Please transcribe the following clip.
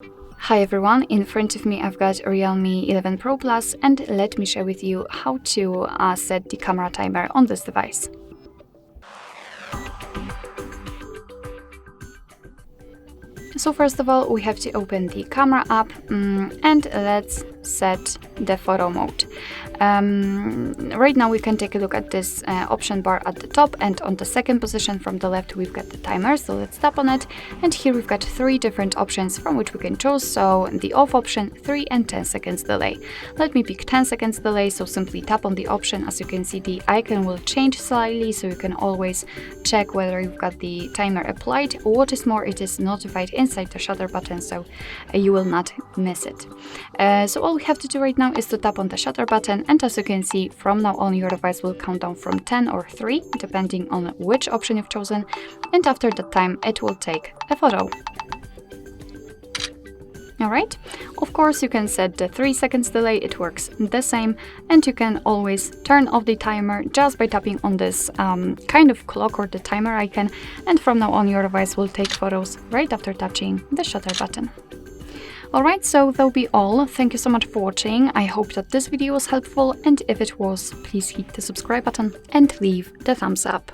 Hi everyone, in front of me I've got Realme 11 Pro Plus, and let me share with you how to set the camera timer on this device. So first of all, we have to open the camera app and let's set the photo mode. Right now we can take a look at this option bar at the top, and on the second position from the left we've got the timer, so let's tap on it, and here we've got 3 different options from which we can choose. So the off option, 3 and 10 seconds delay. Let me pick 10 seconds delay, so simply tap on the option. As you can see, the icon will change slightly, so you can always check whether you've got the timer applied. What is more, it is notified inside the shutter button, so you will not miss it. So all we have to do right now is to tap on the shutter button, and as you can see, from now on your device will count down from 10 or 3 depending on which option you've chosen, and after that time it will take a photo. Alright, of course you can set the 3 seconds delay, it works the same, and you can always turn off the timer just by tapping on this kind of clock or the timer icon, and from now on your device will take photos right after touching the shutter button. Alright, so that'll be all. Thank you so much for watching. I hope that this video was helpful, and if it was, please hit the subscribe button and leave the thumbs up.